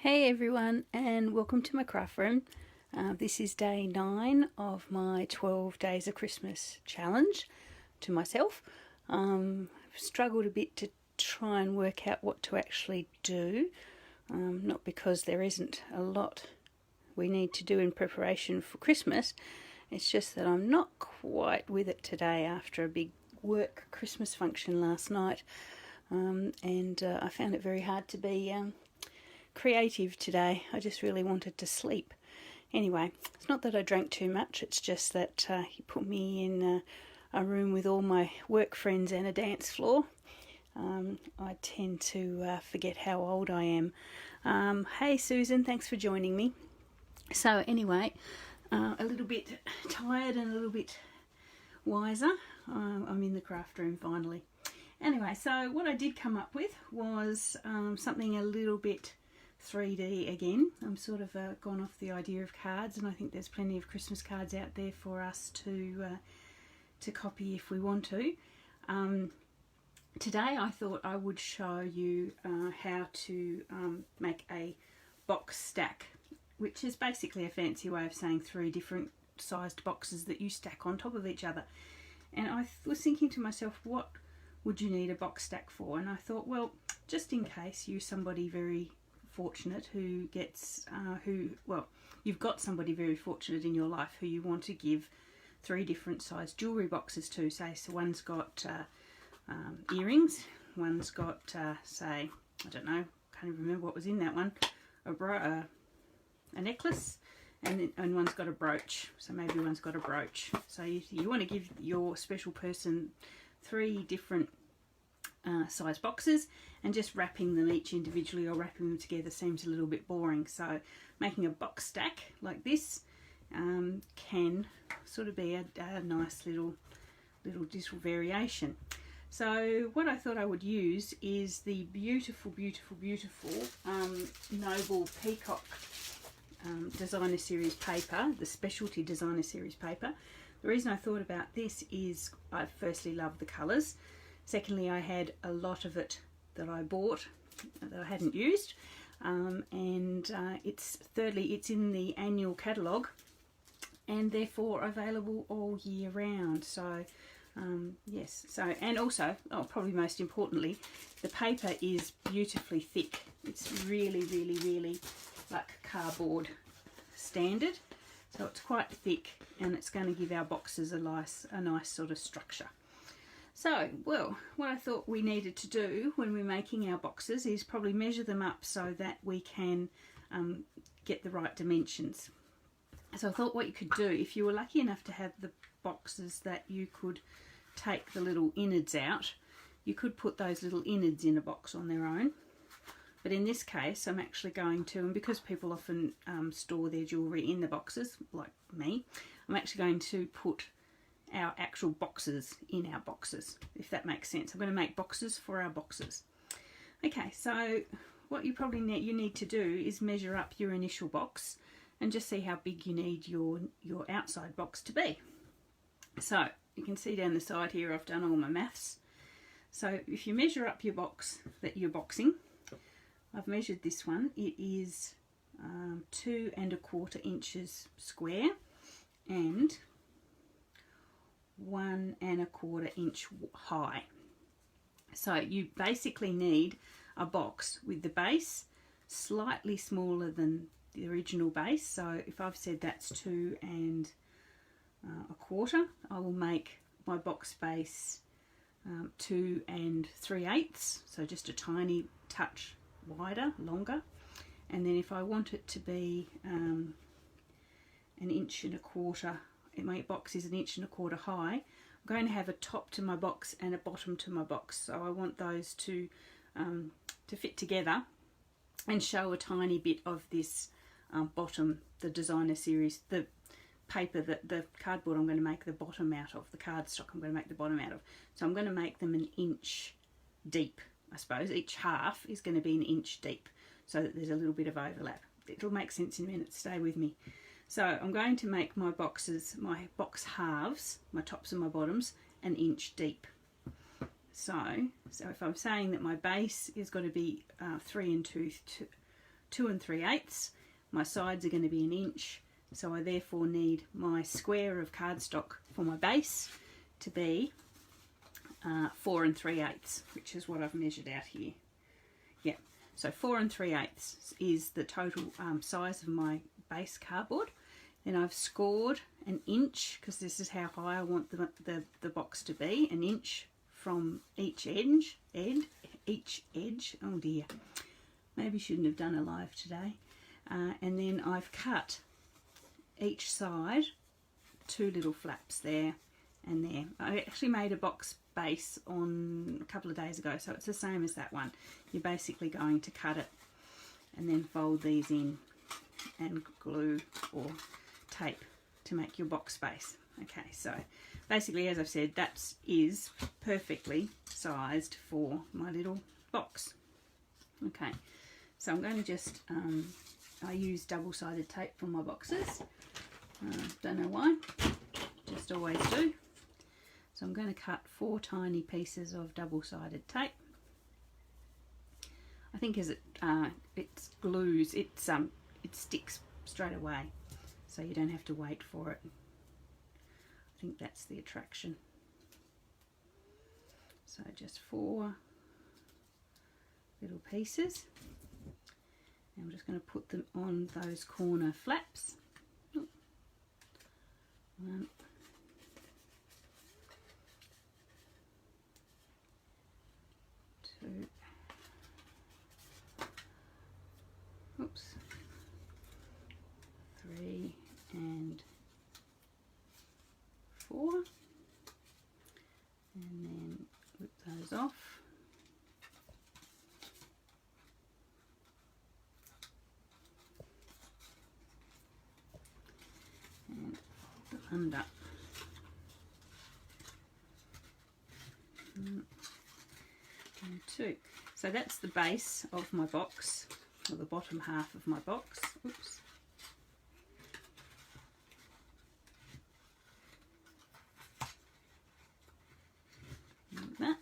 Hey everyone, and welcome to my craft room. This is day 9 of my 12 days of Christmas challenge to myself. I've struggled a bit to try and work out what to actually do, not because there isn't a lot we need to do in preparation for Christmas. It's just that I'm not quite with it today after a big work Christmas function last night, and I found it very hard to be creative today. I just really wanted to sleep. Anyway, it's not that I drank too much, it's just that he put me in a room with all my work friends and a dance floor. I tend to forget how old I am. Hey Susan, thanks for joining me. So anyway, a little bit tired and a little bit wiser. I'm in the craft room finally. Anyway, so what I did come up with was something a little bit 3D again. I'm sort of gone off the idea of cards, and I think there's plenty of Christmas cards out there for us to copy if we want to. Today I thought I would show you how to make a box stack, which is basically a fancy way of saying 3 different sized boxes that you stack on top of each other. And I was thinking to myself, what would you need a box stack for? And I thought, well, just in case you're somebody very fortunate who gets you've got somebody very fortunate in your life who you want to give 3 different size jewelry boxes to. Say, so one's got earrings, one's got say, I don't know, can't even remember what was in that one, a necklace, and one's got a brooch. So maybe one's got a brooch. So you want to give your special person 3 different size boxes, and just wrapping them each individually or wrapping them together seems a little bit boring. So making a box stack like this can sort of be a nice little variation. So what I thought I would use is the beautiful Noble Peacock designer series paper, the specialty designer series paper. The reason I thought about this is I firstly love the colours. Secondly, I had a lot of it that I bought that I hadn't used, and it's in the annual catalogue and therefore available all year round. So yes, so, and also, probably most importantly, the paper is beautifully thick. It's really like cardboard standard, so it's quite thick, and it's going to give our boxes a nice sort of structure. So, well, what I thought we needed to do when we're making our boxes is probably measure them up so that we can get the right dimensions. So I thought what you could do, if you were lucky enough to have the boxes that you could take the little innards out, you could put those little innards in a box on their own. But in this case, I'm actually going to, and because people often store their jewellery in the boxes, like me, I'm actually going to put our actual boxes in our boxes, if that makes sense. I'm going to make boxes for our boxes. Okay, so what you probably need to do is measure up your initial box and just see how big you need your outside box to be. So you can see down the side here I've done all my maths. So if you measure up your box that you're boxing, I've measured this one. It is 2 1/4 inches square and 1 1/4 inch high. So you basically need a box with the base slightly smaller than the original base. So if I've said that's 2 1/4, I will make my box base 2 3/8, so just a tiny touch wider, longer. And then if I want it to be 1 1/4, my box is 1 1/4 high, I'm going to have a top to my box and a bottom to my box. So I want those to fit together and show a tiny bit of this bottom, the designer series, the paper, the cardboard I'm going to make the bottom out of, the cardstock I'm going to make the bottom out of. So I'm going to make them 1 inch deep, I suppose. Each half is going to be 1 inch deep, so that there's a little bit of overlap. It'll make sense in a minute, stay with me. So I'm going to make my boxes, my box halves, my tops and my bottoms, 1 inch deep. So if I'm saying that my base is going to be 3 2 2 3/8. My sides are going to be 1 inch, so I therefore need my square of cardstock for my base to be 4 3/8, which is what I've measured out here. Yeah, so 4 3/8 is the total size of my base cardboard. Then I've scored 1 inch, because this is how high I want the box to be, 1 inch from each edge. Oh dear, maybe shouldn't have done a live today. And then I've cut each side 2 little flaps there and there. I actually made a box base on a couple of days ago, so it's the same as that one. You're basically going to cut it and then fold these in and glue or tape to make your box base. Okay, so basically, as I've said, that is perfectly sized for my little box. Okay, so I'm going to just I use double-sided tape for my boxes. Don't know why, just always do. So I'm going to cut 4 tiny pieces of double-sided tape. I think as it glues, it sticks straight away, so you don't have to wait for it. I think that's the attraction. So just 4 little pieces. And I'm just going to put them on those corner flaps. 1, 2, oops, 3 and 4, and then whip those off. And fold them under. And 2. So that's the base of my box, or the bottom half of my box. Oops. Like that.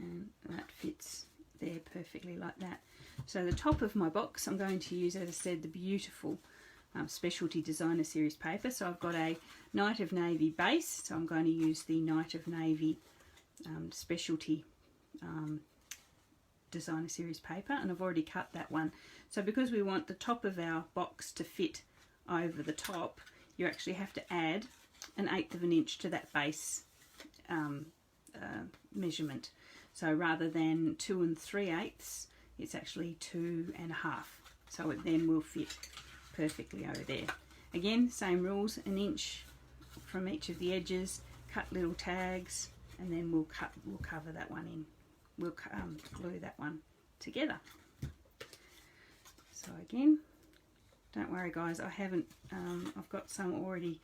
And that fits there perfectly like that. So the top of my box, I'm going to use, as I said, the beautiful Specialty Designer Series paper. So I've got a Night of Navy base, so I'm going to use the Night of Navy Specialty Designer Series paper, and I've already cut that one. So because we want the top of our box to fit over the top, you actually have to add 1/8 of an inch to that base measurement. So rather than 2 3/8, it's actually 2 1/2. So it then will fit perfectly over there. Again, same rules, 1 inch from each of the edges, cut little tags, and then we'll cover that one in. We'll glue that one together. So again, don't worry guys, I haven't, I've got some already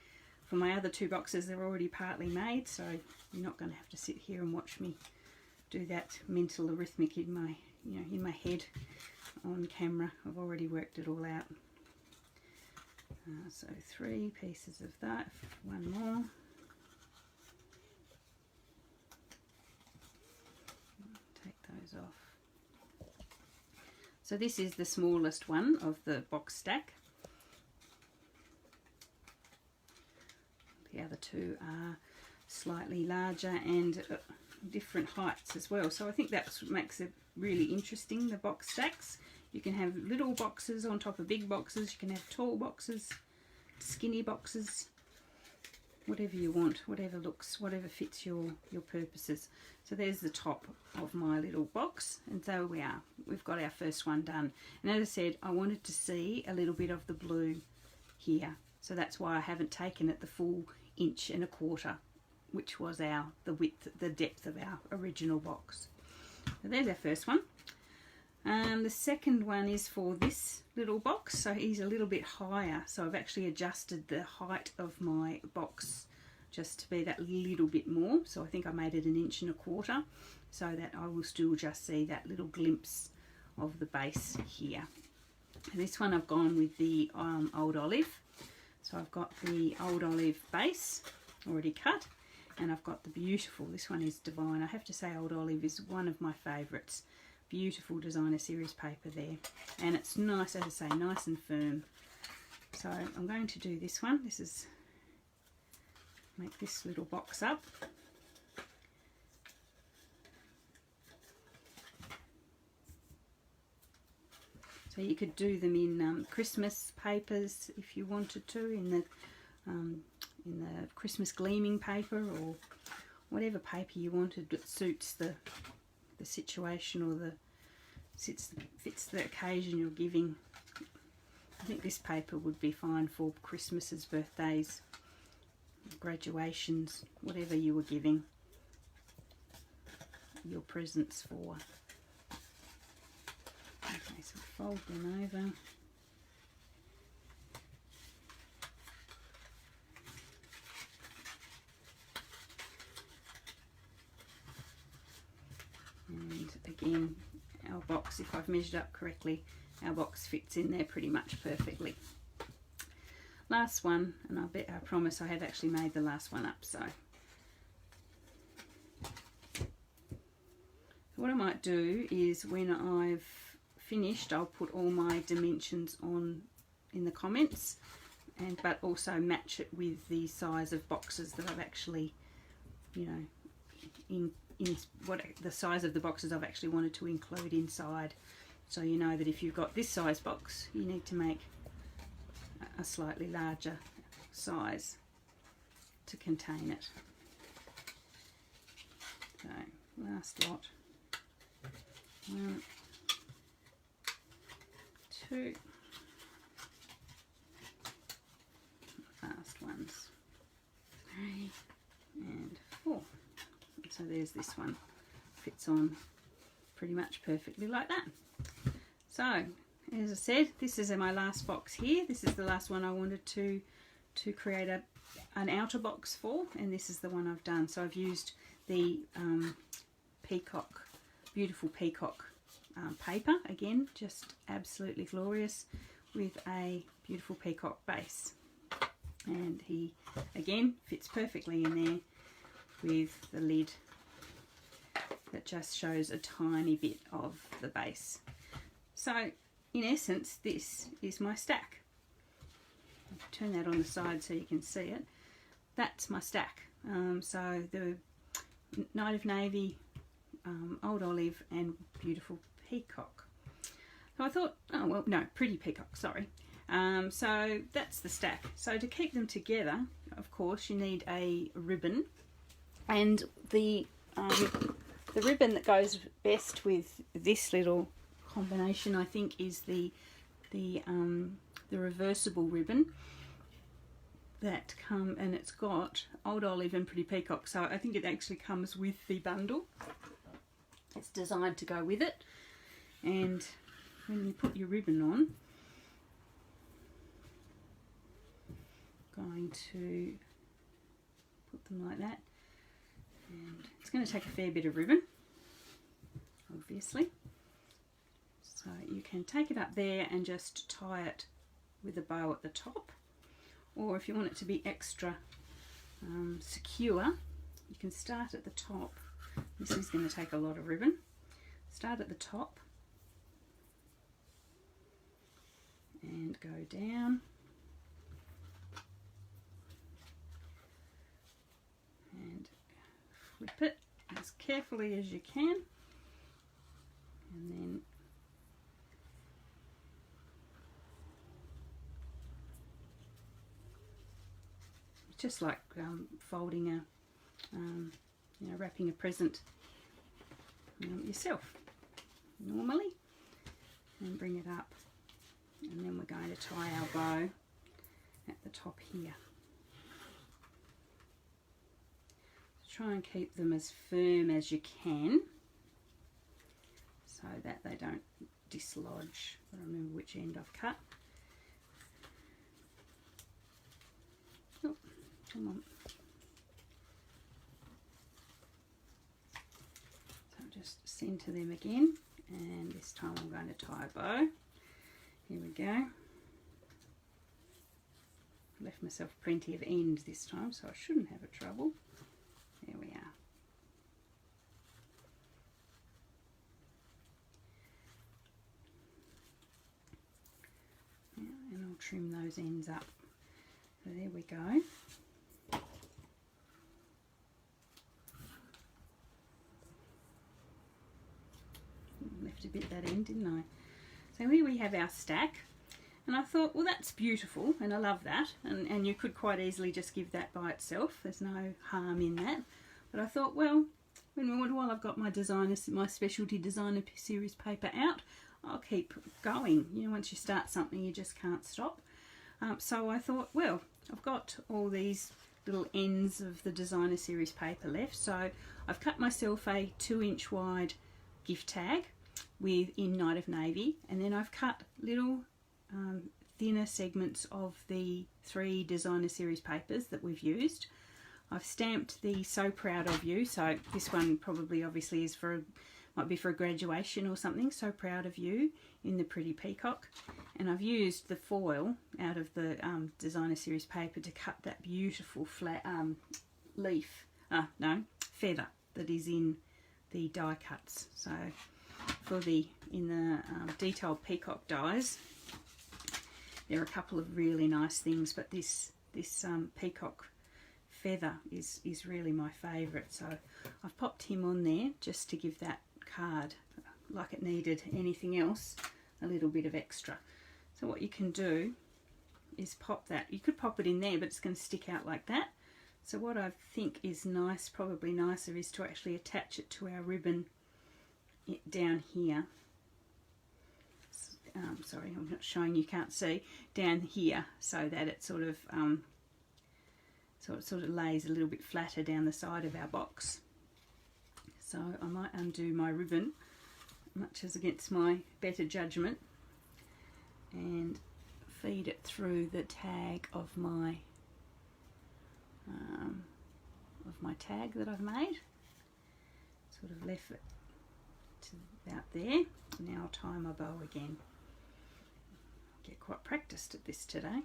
for my other 2 boxes. They're already partly made, so you're not going to have to sit here and watch me do that mental arithmetic in my, in my head on camera. I've already worked it all out. So 3 pieces of that, 1 more. Take those off. So this is the smallest one of the box stack. The other 2 are slightly larger and different heights as well. So I think that's what makes it really interesting, the box stacks. You can have little boxes on top of big boxes. You can have tall boxes, skinny boxes, whatever you want, whatever fits your purposes. So there's the top of my little box, and there we are. We've got our first one done. And as I said, I wanted to see a little bit of the blue here. So that's why I haven't taken it the full 1 1/4 inch, which was the width, the depth of our original box. So there's our first one. The second one is for this little box, so he's a little bit higher, so I've actually adjusted the height of my box just to be that little bit more. So I think I made it 1 1/4 inch, so that I will still just see that little glimpse of the base here. And this one I've gone with the Old Olive. So I've got the Old Olive base already cut, and I've got the beautiful, this one is divine. I have to say Old Olive is one of my favourites Beautiful designer series paper there, and it's nice, as I say, nice and firm. So I'm going to do this one. This is, make this little box up. So you could do them in Christmas papers if you wanted to, in the Christmas gleaming paper, or whatever paper you wanted that suits the situation, or fits the occasion you're giving. I think this paper would be fine for Christmases, birthdays, graduations, whatever you were giving your presents for. Okay, so fold them over. And again, our box, if I've measured up correctly, our box fits in there pretty much perfectly. Last one, and I promise I have actually made the last one up. So what I might do is, when I've finished, I'll put all my dimensions on in the comments, but also match it with the size of boxes that I've actually, you know, in what the size of the boxes I've actually wanted to include inside. So you know that if you've got this size box, you need to make a slightly larger size to contain it. So last lot, 1, 2, last ones, 3 and 4. So there's this one, fits on pretty much perfectly like that. So as I said, this is my last box here. This is the last one I wanted to create an outer box for, and this is the one I've done. So I've used the Peacock, beautiful Peacock paper, again, just absolutely glorious, with a beautiful peacock base. And he again fits perfectly in there with the lid that just shows a tiny bit of the base. So in essence, this is my stack. I'll turn that on the side so you can see it. That's my stack. So the Night of Navy, Old Olive, and beautiful Peacock. So I thought, oh well, no, pretty Peacock, sorry. So that's the stack. So to keep them together, of course, you need a ribbon, and the ribbon that goes best with this little combination, I think, is the reversible ribbon that and it's got Old Olive and Pretty Peacock, so I think it actually comes with the bundle. It's designed to go with it, and when you put your ribbon on, going to put them like that, and it's going to take a fair bit of ribbon, obviously. So you can take it up there and just tie it with a bow at the top, or if you want it to be extra secure, you can start at the top. This is going to take a lot of ribbon. Start at the top and go down, and flip it as carefully as you can, and then just like folding a, you know, wrapping a present yourself normally, and bring it up, and then we're going to tie our bow at the top here. Try and keep them as firm as you can so that they don't dislodge. I don't remember which end I've cut. Oh, come on. So just centre them again, and this time I'm going to tie a bow. Here we go. Left myself plenty of end this time, so I shouldn't have a trouble. There we are. trim those ends up. So there we go. Left a bit that end, didn't I? So here we have our stack, and I thought, well, that's beautiful and I love that, and you could quite easily just give that by itself. There's no harm in that. But I thought, well, while I've got my specialty designer series paper out, I'll keep going. You know, once you start something, you just can't stop. So I thought, well, I've got all these little ends of the designer series paper left, so I've cut myself a 2-inch wide gift tag in Night of Navy, and then I've cut little thinner segments of the 3 designer series papers that we've used. I've stamped the So Proud of You, so this one probably obviously is might be for a graduation or something. So Proud of You in the Pretty Peacock, and I've used the foil out of the designer series paper to cut that beautiful flat feather that is in the die cuts. So in the detailed peacock dies, there are a couple of really nice things, but this peacock feather is really my favourite. So I've popped him on there just to give that card, like it needed anything else, a little bit of extra. So what you can do is pop that. You could pop it in there, but it's going to stick out like that. So what I think is nice, probably nicer, is to actually attach it to our ribbon down here. Sorry, I'm not showing, you can't see, down here, so that it sort of lays a little bit flatter down the side of our box. So I might undo my ribbon, much as against my better judgment, and feed it through the tag of my tag that I've made. Sort of left it to about there. Now I'll tie my bow again. Get quite practiced at this today.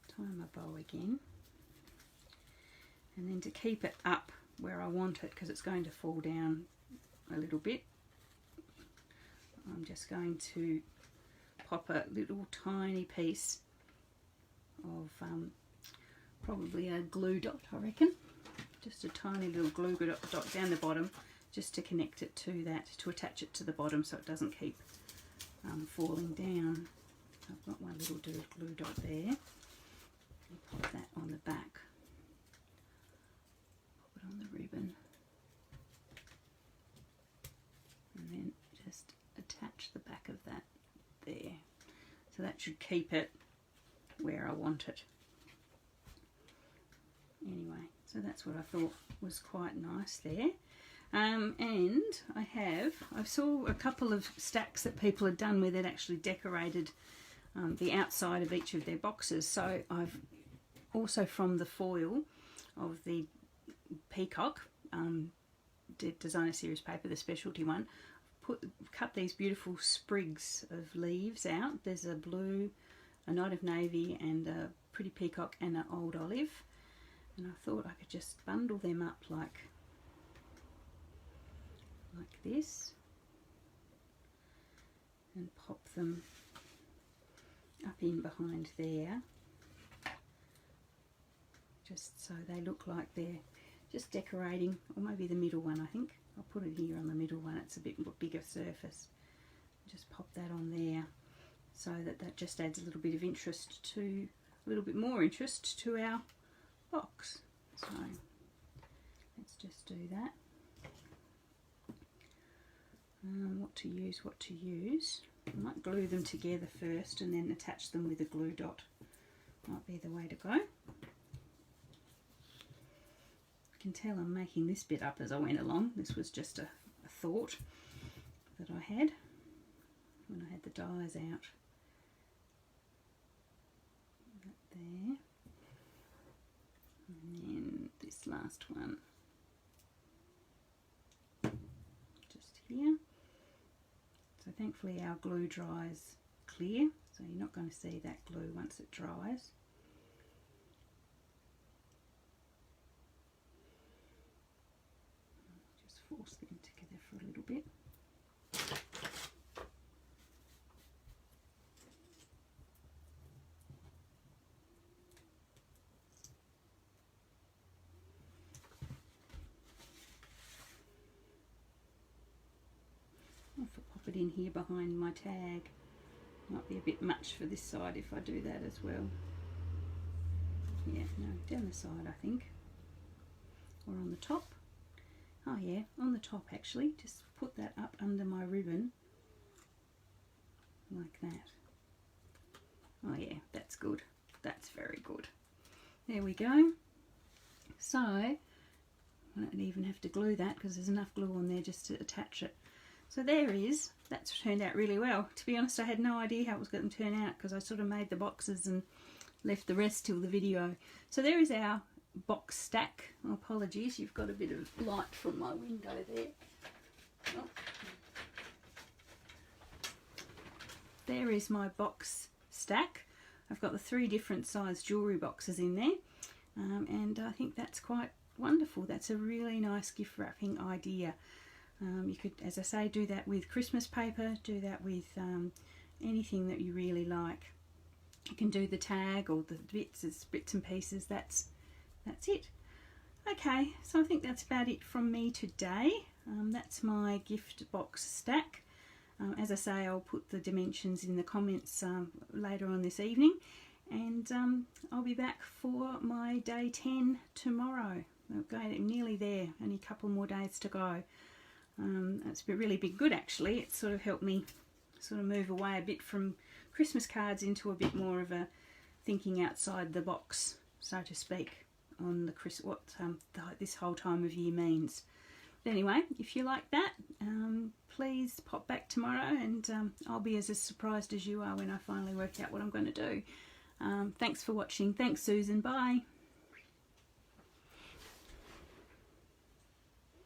Tie my bow again, and then to keep it up where I want it, because it's going to fall down a little bit, I'm just going to pop a little tiny piece of probably a glue dot, I reckon, just a tiny little glue dot down the bottom, just to connect it to that, to attach it to the bottom so it doesn't keep falling down. I've got my little glue dot there. Pop that on the back, pop it on the ribbon, and then just attach the back of that there. So that should keep it where I want it. Anyway, so that's what I thought was quite nice there. And I saw a couple of stacks that people had done where they'd actually decorated the outside of each of their boxes. So I've also, from the foil of the Peacock designer series paper, the specialty one, cut these beautiful sprigs of leaves out. There's a blue, a Night of Navy, and a Pretty Peacock, and an Old Olive. And I thought I could just bundle them up like this, and pop them up in behind there, just so they look like they're just decorating, or maybe the middle one. I think I'll put it here on the middle one, it's a bit bigger surface. Just pop that on there, so that just adds a little bit of interest to, a little bit more interest to our box. So let's just do that. What to use. I might glue them together first and then attach them with a glue dot. Might be the way to go. You can tell I'm making this bit up as I went along. This was just a thought that I had when I had the dies out. That there. And then this last one. Just here. So thankfully our glue dries clear, so you're not going to see that glue once it dries. Just force them together for a little bit. I'll pop it in here behind my tag. Might be a bit much for this side if I do that as well. Yeah, no, down the side I think. Or on the top. Oh yeah, on the top actually. Just put that up under my ribbon. Like that. Oh yeah, that's good. That's very good. There we go. So, I don't even have to glue that because there's enough glue on there just to attach it. So there is. That's turned out really well. To be honest, I had no idea how it was going to turn out because I sort of made the boxes and left the rest till the video. So there is our box stack. Oh, apologies, you've got a bit of light from my window there. Oh. There is my box stack. I've got the 3 different size jewellery boxes in there, and I think that's quite wonderful. That's a really nice gift wrapping idea. You could, as I say, do that with Christmas paper, do that with anything that you really like. You can do the tag or the bits and pieces. That's it. Okay, so I think that's about it from me today. That's my gift box stack. As I say, I'll put the dimensions in the comments later on this evening, and I'll be back for my day 10 tomorrow. We're nearly there, only a couple more days to go. It's really been good actually. It's sort of helped me sort of move away a bit from Christmas cards into a bit more of a thinking outside the box, so to speak, on the what this whole time of year means. But anyway, if you like that, please pop back tomorrow, and I'll be as surprised as you are when I finally work out what I'm going to do. Thanks for watching. Thanks, Susan. Bye.